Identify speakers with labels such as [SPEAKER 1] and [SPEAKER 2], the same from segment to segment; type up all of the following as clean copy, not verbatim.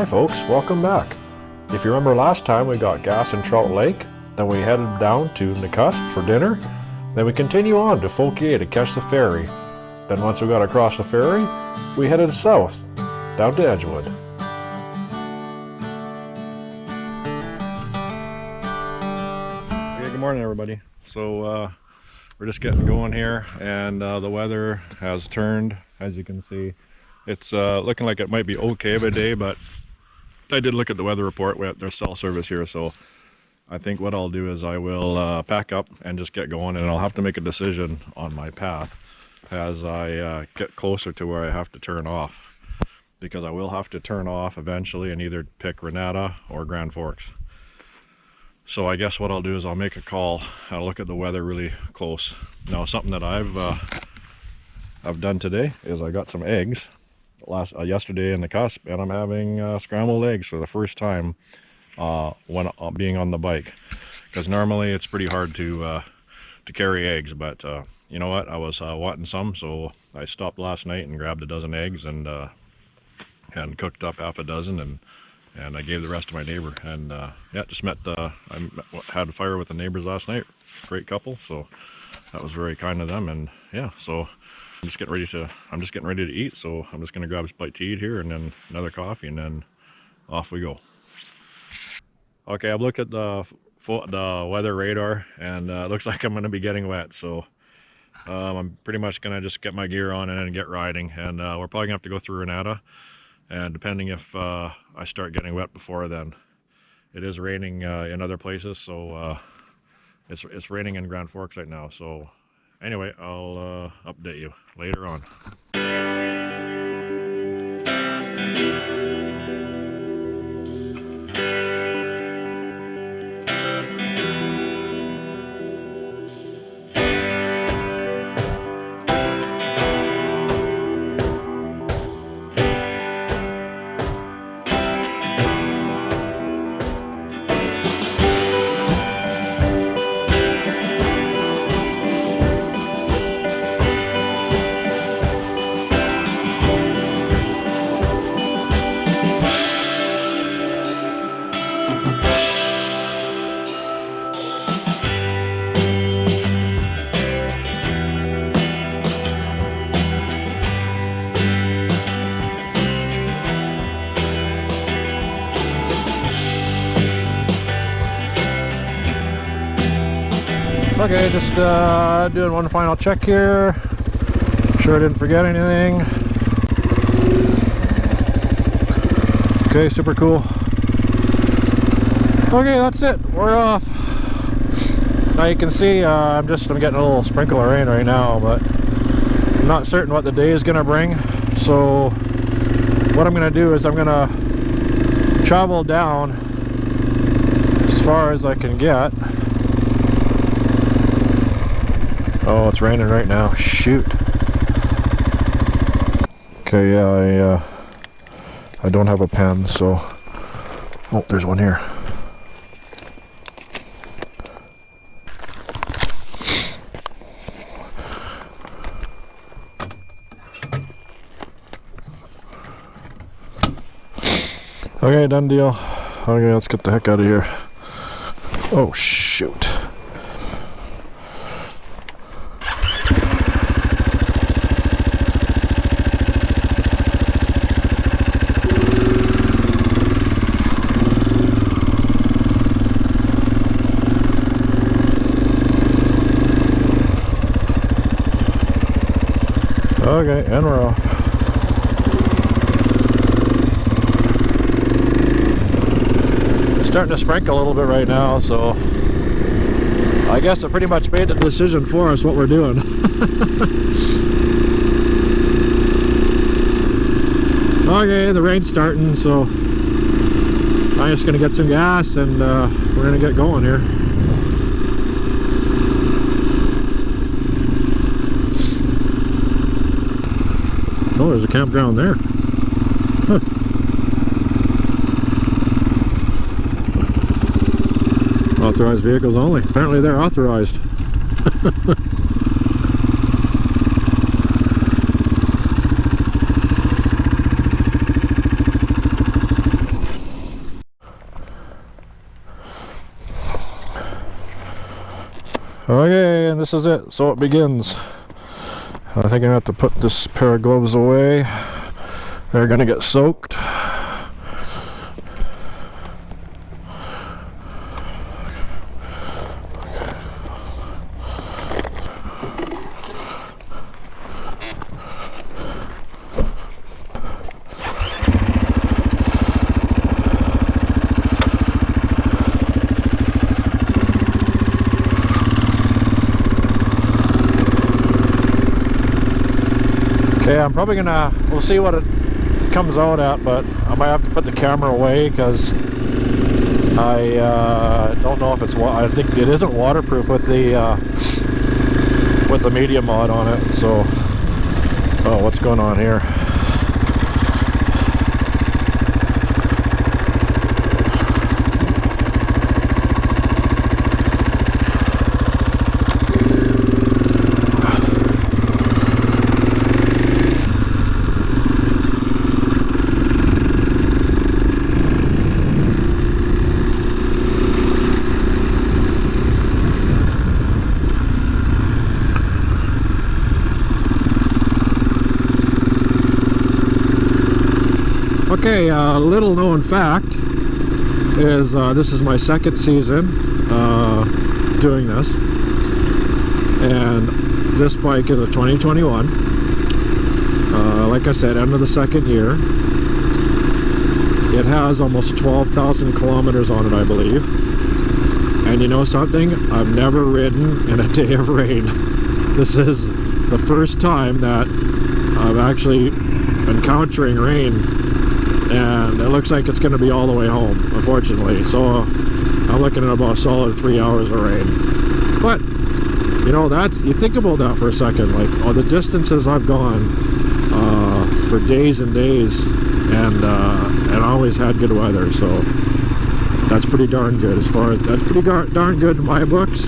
[SPEAKER 1] Hi folks, welcome back. If you remember last time we got gas in Trout Lake, then we headed down to Nakusp for dinner, then we continue on to Foggy to catch the ferry. Then once we got across the ferry, we headed south, down to Edgewood. Okay, good morning everybody. So we're just getting going here, and the weather has turned, as you can see. It's looking like it might be okay of a day, but I did look at the weather report. We have their cell service here, so I think what I'll do is I will pack up and just get going, and I'll have to make a decision on my path as I get closer to where I have to turn off, because I will have to turn off eventually and either pick Renatta or Grand Forks. So I guess what I'll do is I'll make a call. I'll look at the weather really close. Now, something that I've done today is I got some eggs yesterday in the cusp, and I'm having scrambled eggs for the first time when being on the bike, because normally it's pretty hard to carry eggs, but you know what, I was wanting some, so I stopped last night and grabbed a dozen eggs and cooked up half a dozen, and I gave the rest to my neighbor. And yeah, just I had a fire with the neighbors last night. Great couple, so that was very kind of them. And yeah, so I'm just getting ready to eat, so I'm just going to grab a bite to eat here and then another coffee, and then off we go. Okay, I've looked at the weather radar, and it looks like I'm going to be getting wet, so I'm pretty much going to just get my gear on and then get riding. And we're probably going to have to go through Renatta, and depending if I start getting wet before then. It is raining in other places, so it's raining in Grand Forks right now, so anyway, I'll update you later on. Okay, just doing one final check here. Sure I didn't forget anything. Okay, super cool. Okay, that's it. We're off. Now you can see I'm getting a little sprinkle of rain right now, but I'm not certain what the day is gonna bring. So what I'm gonna do is I'm gonna travel down as far as I can get. Oh, it's raining right now. Shoot. Okay, yeah, I don't have a pen, so... Oh, there's one here. Okay, done deal. Okay, let's get the heck out of here. Oh, shoot. Okay, and we're off. It's starting to sprinkle a little bit right now, so I guess it pretty much made the decision for us what we're doing. Okay, the rain's starting, so I'm just gonna get some gas and we're gonna get going here. Oh, there's a campground there. Huh. Authorized vehicles only. Apparently they're authorized. Okay, and this is it. So it begins. I think I'm gonna have to put this pair of gloves away. They're gonna get soaked. Okay, I'm probably gonna, we'll see what it comes out at, but I might have to put the camera away because I don't know if it's, I think it isn't waterproof with the media mod on it. So, oh, what's going on here? Okay, little known fact is this is my second season doing this, and this bike is a 2021. Like I said, end of the second year. It has almost 12,000 kilometers on it, I believe. And you know something? I've never ridden in a day of rain. This is the first time that I'm actually encountering rain. And it looks like it's going to be all the way home, unfortunately. So I'm looking at about a solid 3 hours of rain. But you know, that's, you think about that for a second, like all the distances I've gone for days and days, and always had good weather. So that's pretty darn good. As far as that's pretty darn good in my books.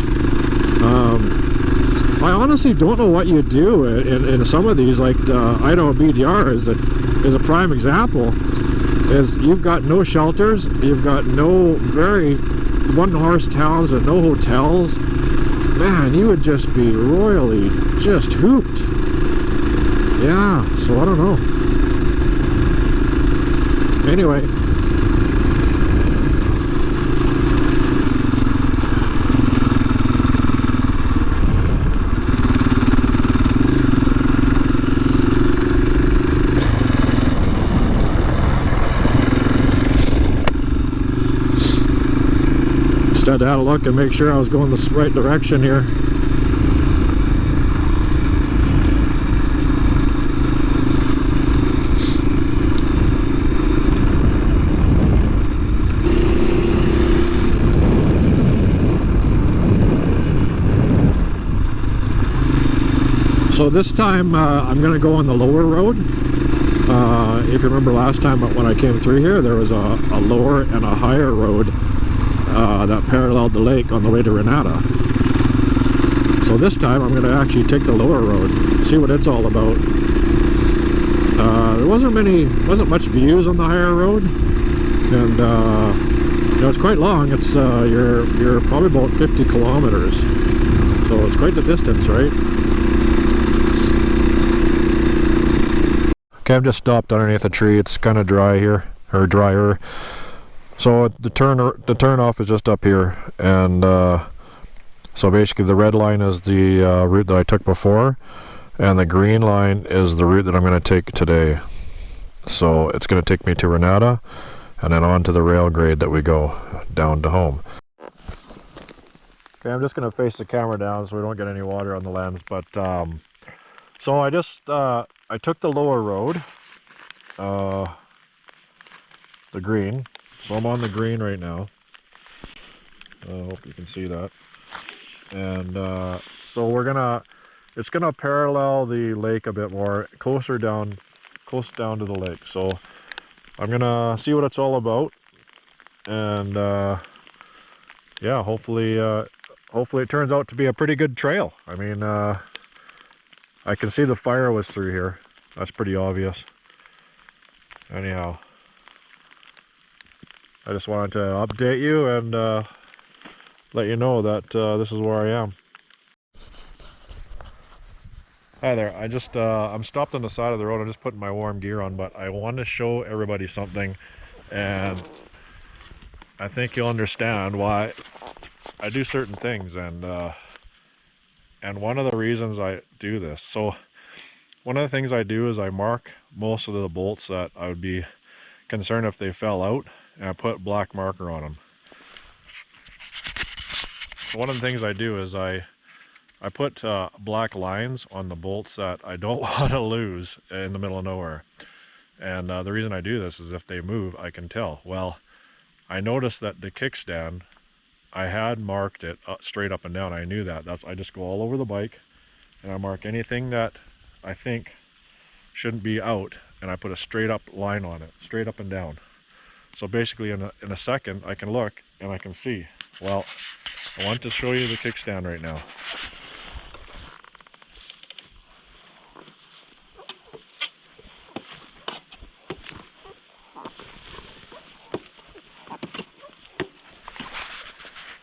[SPEAKER 1] I honestly don't know what you do in some of these, like Idaho BDR is a prime example. Is you've got no shelters, you've got no very one-horse towns and no hotels. Man, you would just be royally just hooped. Yeah, so I don't know. Anyway. Just had to have a look and make sure I was going the right direction here. So this time I'm going to go on the lower road. If you remember last time when I came through here, there was a lower and a higher road that paralleled the lake on the way to Renatta. So this time I'm going to actually take the lower road, see what it's all about. There wasn't much views on the higher road, and you know, it's quite long. It's you're probably about 50 kilometers, so it's quite the distance, right? Okay, I've just stopped underneath a tree. It's kind of dry here, or drier. So the turn off is just up here, and so basically the red line is the route that I took before, and the green line is the route that I'm going to take today. So it's going to take me to Renatta, and then on to the rail grade that we go down to home. Okay, I'm just going to face the camera down so we don't get any water on the lens. But so I took the lower road, the green. So I'm on the green right now. I hope you can see that. And so it's gonna parallel the lake a bit more, close down to the lake. So I'm gonna see what it's all about, and yeah, hopefully it turns out to be a pretty good trail. I mean, I can see the fire was through here. That's pretty obvious. Anyhow, I just wanted to update you and let you know that this is where I am. Hi there. I'm stopped on the side of the road. I'm just putting my warm gear on, but I want to show everybody something, and I think you'll understand why I do certain things, and one of the reasons I do this. So one of the things I do is I mark most of the bolts that I would be concerned if they fell out, and I put black marker on them. So one of the things I do is I put black lines on the bolts that I don't want to lose in the middle of nowhere. And the reason I do this is if they move, I can tell. Well, I noticed that the kickstand, I had marked it straight up and down. I knew that. I just go all over the bike, and I mark anything that I think shouldn't be out, and I put a straight up line on it, straight up and down. So basically in a second, I can look and I can see. Well, I want to show you the kickstand right now.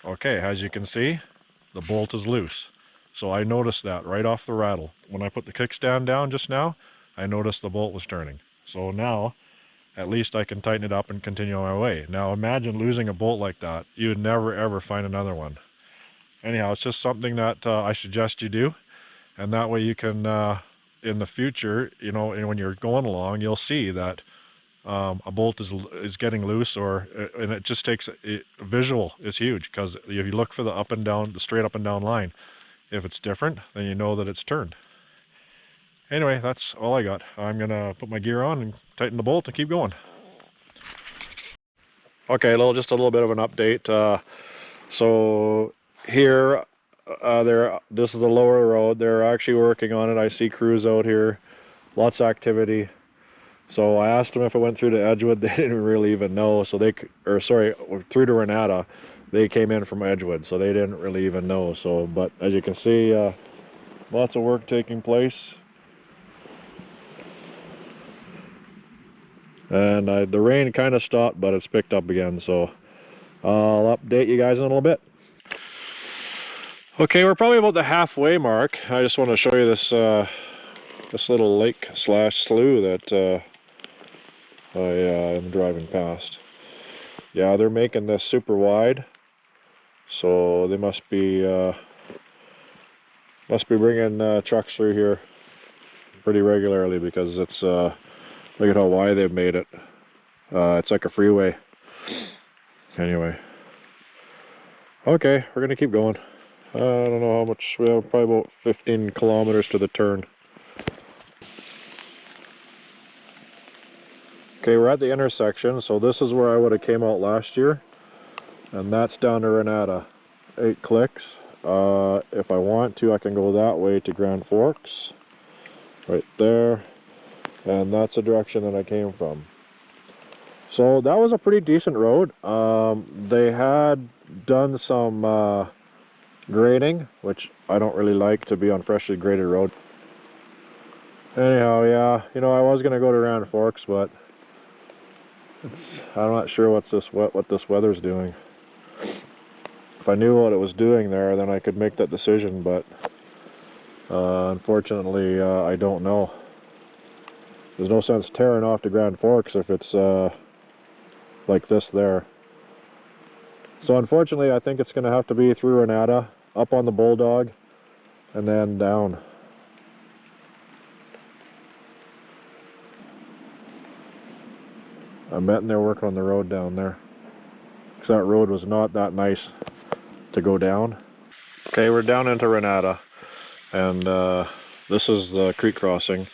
[SPEAKER 1] Okay, as you can see, the bolt is loose. So I noticed that right off the rattle. When I put the kickstand down just now, I noticed the bolt was turning. So now, at least I can tighten it up and continue on my way. Now imagine losing a bolt like that. You would never ever find another one. Anyhow, it's just something that I suggest you do. And that way you can, in the future, you know, and when you're going along, you'll see that a bolt is getting loose, and it just takes visual is huge, because if you look for the up and down, the straight up and down line, if it's different, then you know that it's turned. Anyway, that's all I got. I'm gonna put my gear on and tighten the bolt and keep going. Okay, just a little bit of an update. So here, this is the lower road. They're actually working on it. I see crews out here, lots of activity. So I asked them if it went through to Edgewood. They didn't really even know. So through to Renatta. They came in from Edgewood, so they didn't really even know. So, but as you can see, lots of work taking place. And the rain kind of stopped, but it's picked up again. So I'll update you guys in a little bit. Okay, we're probably about the halfway mark. I just want to show you this this little lake / slough that I am driving past. Yeah, they're making this super wide, so they must be bringing trucks through here pretty regularly, because it's look at how wide they've made it. It's like a freeway. Anyway, okay, we're gonna keep going. I don't know how much. We have probably about 15 kilometers to the turn. Okay, we're at the intersection, so this is where I would have came out last year, and that's down to Renatta. 8 clicks. If I want to, I can go that way to Grand Forks, right there, and that's the direction that I came from. So that was a pretty decent road. They had done some grading, which I don't really like to be on freshly graded road. Anyhow, yeah, you know, I was gonna go to Grand Forks, but I'm not sure what this weather's doing. If I knew what it was doing there, then I could make that decision, but unfortunately, I don't know. There's no sense tearing off to Grand Forks if it's like this there. So unfortunately, I think it's going to have to be through Renatta, up on the Bulldog, and then down. I'm betting they're working on the road down there, because that road was not that nice to go down. Okay, we're down into Renatta, and this is the creek crossing.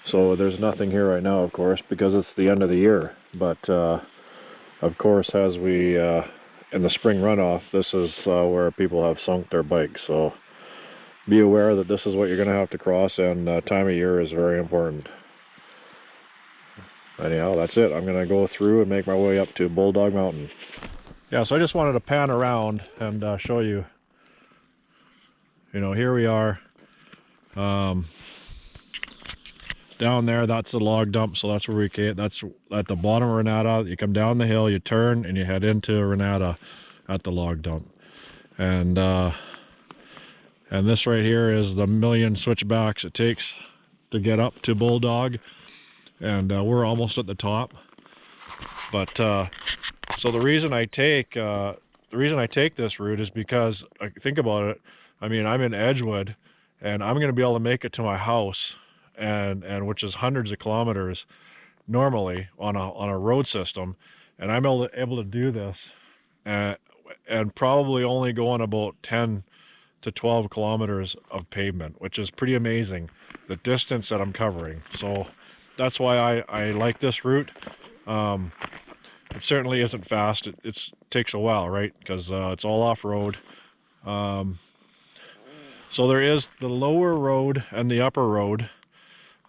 [SPEAKER 1] So there's nothing here right now, of course, because it's the end of the year. But of course, as we in the spring runoff, this is where people have sunk their bikes. So be aware that this is what you're going to have to cross, and time of year is very important. Anyhow, that's it. I'm going to go through and make my way up to Bulldog Mountain. Yeah, so I just wanted to pan around and show you. You know, here we are. Down there, that's the log dump, so that's where we came. That's at the bottom of Renatta. You come down the hill, you turn, and you head into Renatta at the log dump. And And this right here is the million switchbacks it takes to get up to Bulldog. And we're almost at the top. But so the reason I take this route is because, think about it, I mean, I'm in Edgewood and I'm going to be able to make it to my house, and which is hundreds of kilometers normally on a road system, and I'm able to do this and probably only go on about 10 to 12 kilometers of pavement, which is pretty amazing, the distance that I'm covering. So that's why I like this route. It certainly isn't fast. It takes a while, right? Because it's all off-road. So there is the lower road and the upper road.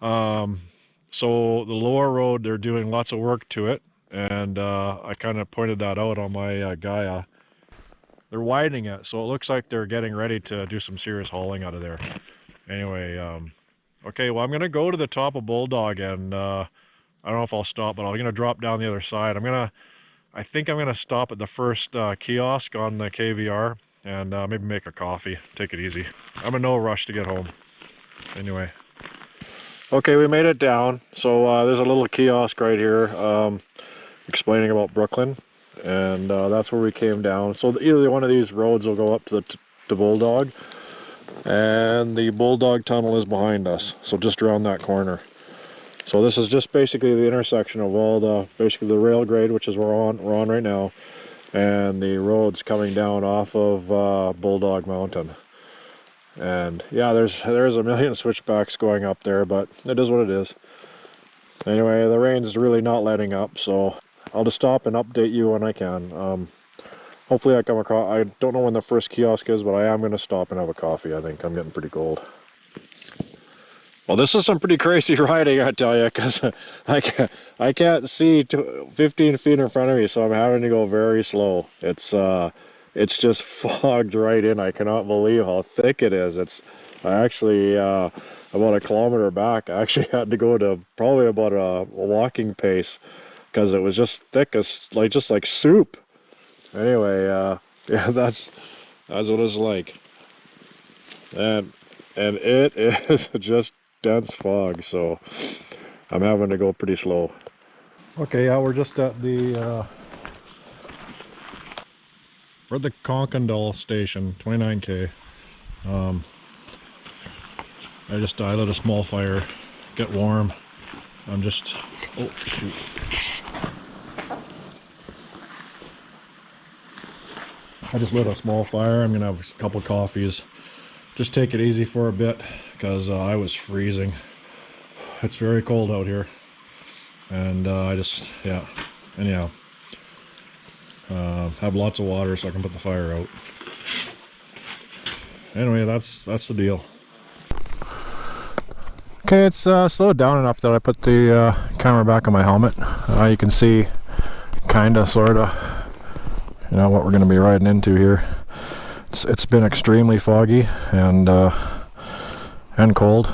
[SPEAKER 1] So the lower road, they're doing lots of work to it, and I kind of pointed that out on my Gaia. They're widening it, so it looks like they're getting ready to do some serious hauling out of there. Anyway, okay, well, I'm going to go to the top of Bulldog, and I don't know if I'll stop, but I'm going to drop down the other side. I think I'm going to stop at the first kiosk on the KVR, and maybe make a coffee, take it easy. I'm in no rush to get home. Anyway. Okay, we made it down. So there's a little kiosk right here explaining about Brooklyn, and that's where we came down. So either one of these roads will go up to the Bulldog, and the Bulldog tunnel is behind us, so just around that corner. So this is just basically the intersection of all basically the rail grade, which is we're on right now, and the roads coming down off of Bulldog Mountain. And yeah, there's a million switchbacks going up there, but it is what it is. Anyway, the rain's really not letting up, so I'll just stop and update you when I can. Hopefully I come across, I don't know when the first kiosk is, but I am going to stop and have a coffee. I think I'm getting pretty cold. Well, this is some pretty crazy riding, I tell you, because I can't see 15 feet in front of me, so I'm having to go very slow. It's just fogged right in. I cannot believe how thick it is. I actually, about a kilometer back, I actually had to go to probably about a walking pace because it was just thick as just like soup. Anyway, yeah, that's what it's like. And it is just dense fog, so I'm having to go pretty slow. Okay, yeah, we're just at the we're at the Conkendall station, 29K. I lit a small fire, get warm. I'm just, oh shoot. I just lit a small fire. I'm gonna have a couple coffees. Just take it easy for a bit because I was freezing. It's very cold out here. And yeah, anyhow. Have lots of water so I can put the fire out. Anyway, that's the deal. Okay, it's slowed down enough that I put the camera back on my helmet. You can see kinda sorta what we're gonna be riding into here. It's been extremely foggy and cold,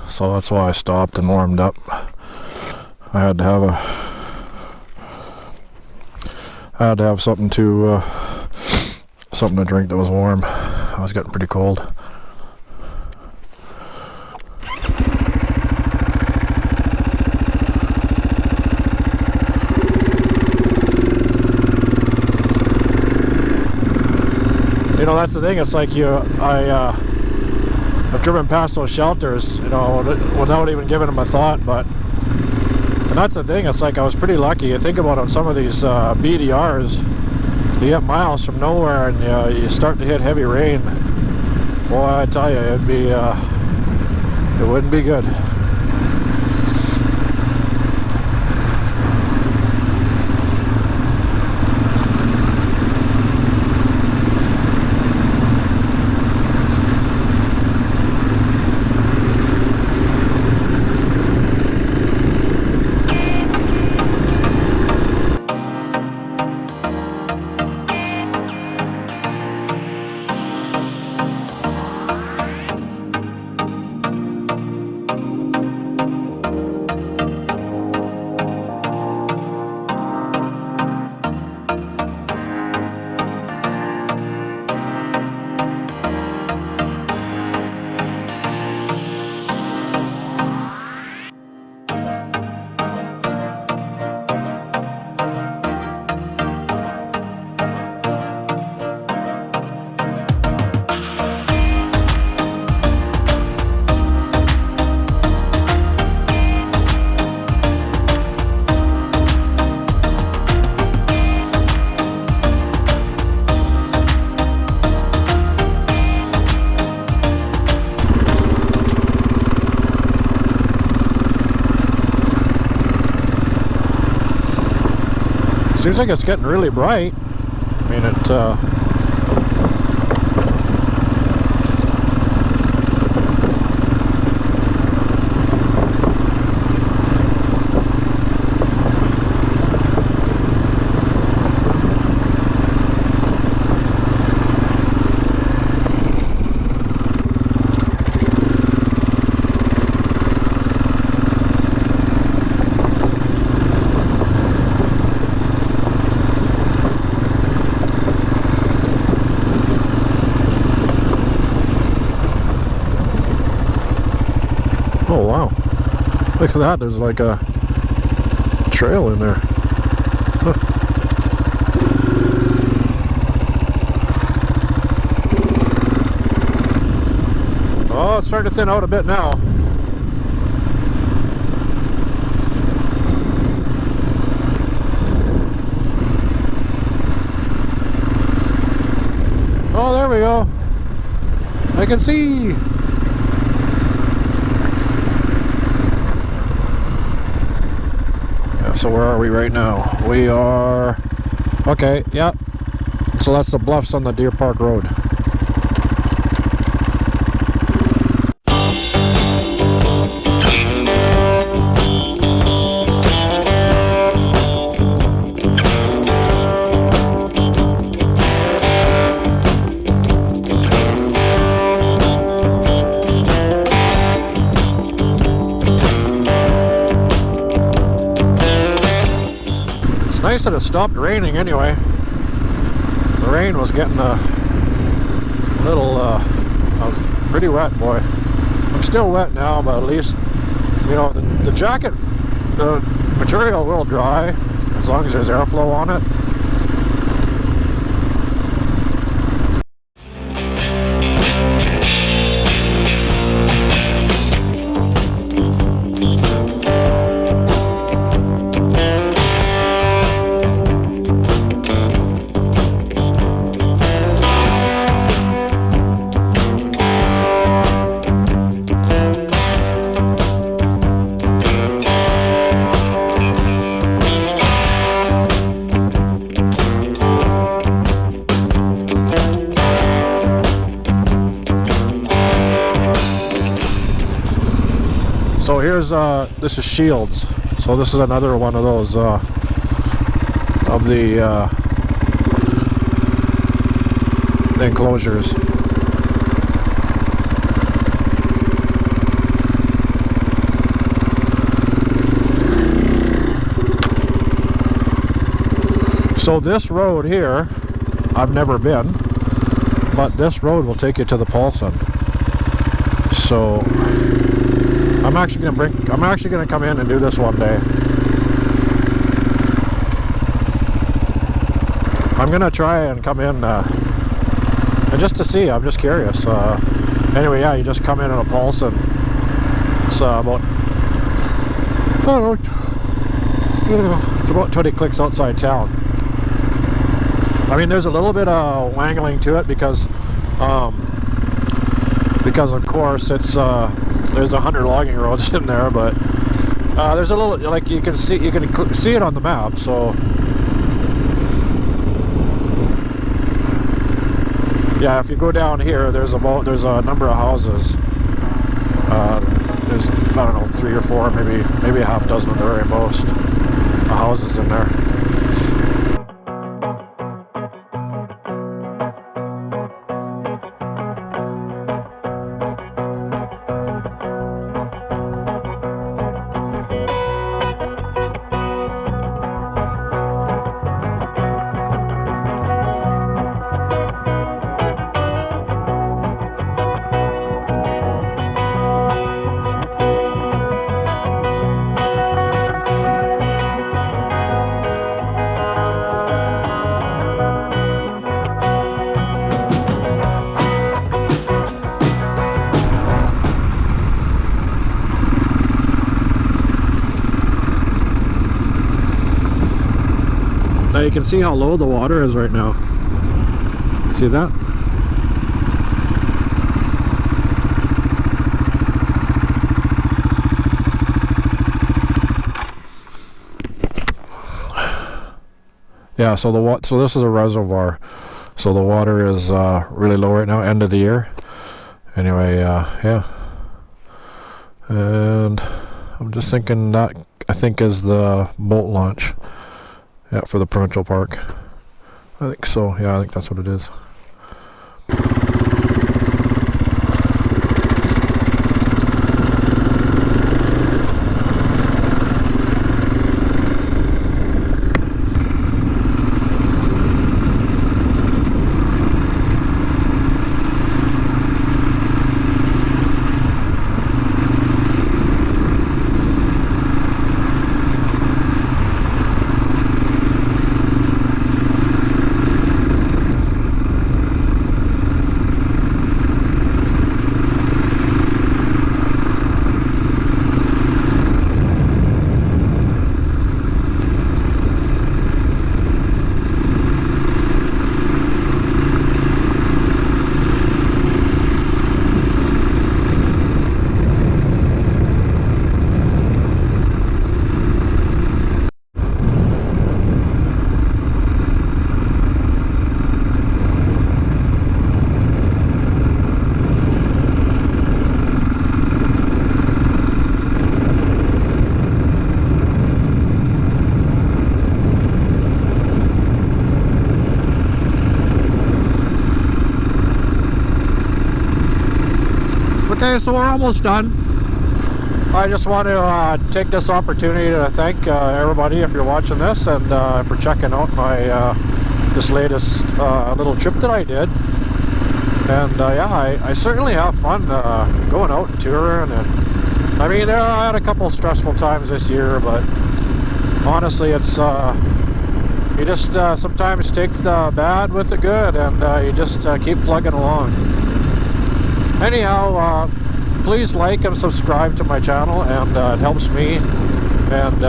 [SPEAKER 1] so that's why I stopped and warmed up. I had to have something to drink that was warm. I was getting pretty cold. That's the thing. It's like I've driven past those shelters, without even giving them a thought. But and that's the thing. It's like I was pretty lucky. You think about it, on some of these BDRs, you get miles from nowhere, and you start to hit heavy rain. Boy, I tell you, it wouldn't be good.
[SPEAKER 2] Seems like it's getting really bright. I mean, it oh wow, look at that, there's like a trail in there. Huh. Oh, it's starting to thin out a bit now. Oh, there we go. I can see. So where are we right now? We are... Okay, yeah. So that's the bluffs on the Deer Park Road. Nice that it stopped raining anyway. The rain was getting a little, I was pretty wet, boy. I'm still wet now, but at least, you know, the jacket, the material will dry as long as there's airflow on it. So here's this is Shields. So this is another one of those of the enclosures. So this road here, I've never been, but this road will take you to the Paulson. So I'm actually gonna come in and do this one day. I'm gonna try and come in and just to see. I'm just curious. Anyway, yeah, you just come in a Paulson. It's about, I don't know, it's about 20 clicks outside town. I mean, there's a little bit of wangling to it because of course it's there's 100 logging roads in there, but there's a little, like, you can see it on the map. So yeah, if you go down here, there's a number of houses. There's, I don't know, 3 or 4, maybe a half dozen at the very most houses in there. Now you can see how low the water is right now. See that? Yeah, so so this is a reservoir. So the water is really low right now, end of the year. Anyway, yeah. And I'm just thinking that, I think, is the boat launch. Yeah, for the provincial park. I think so. Yeah, I think that's what it is. Okay, so we're almost done. I just want to take this opportunity to thank everybody, if you're watching this, and for checking out my this latest little trip that I did. And yeah, I certainly have fun going out and touring. And I mean, I had a couple stressful times this year, but honestly, it's you just sometimes take the bad with the good, and you just keep plugging along. Anyhow, please like and subscribe to my channel, and it helps me, and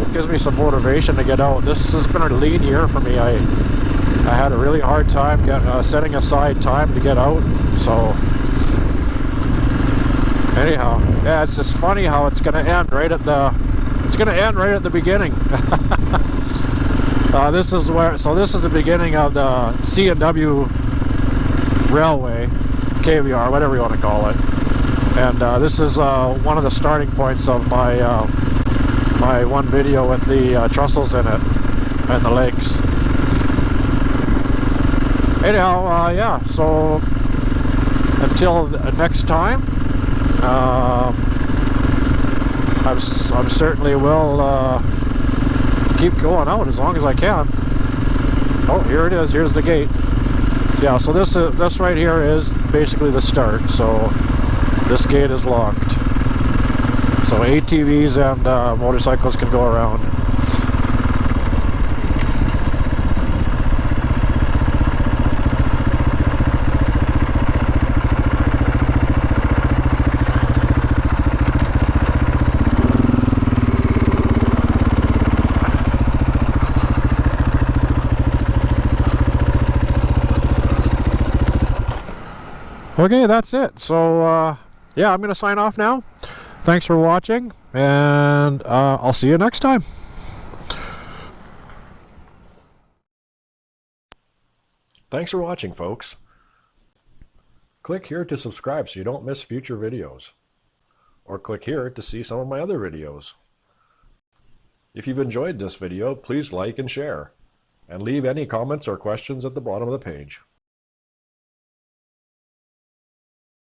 [SPEAKER 2] it gives me some motivation to get out. This has been a lean year for me. I had a really hard time setting aside time to get out. So anyhow, yeah, it's just funny how it's going to end right at the beginning. This is the beginning of the C&W Railway, KVR, whatever you want to call it. And this is one of the starting points of my my one video with the trussels in it and the lakes. Anyhow, yeah, so until next time, I certainly will keep going out as long as I can. Oh, here it is. Here's the gate. Yeah, so this right here is basically the start. So this gate is locked. So ATVs and motorcycles can go around. Okay, that's it. So yeah, I'm gonna sign off now. Thanks for watching, and I'll see you next time.
[SPEAKER 3] Thanks for watching, folks. Click here to subscribe so you don't miss future videos, or click here to see some of my other videos. If you've enjoyed this video, please like and share, and leave any comments or questions at the bottom of the page.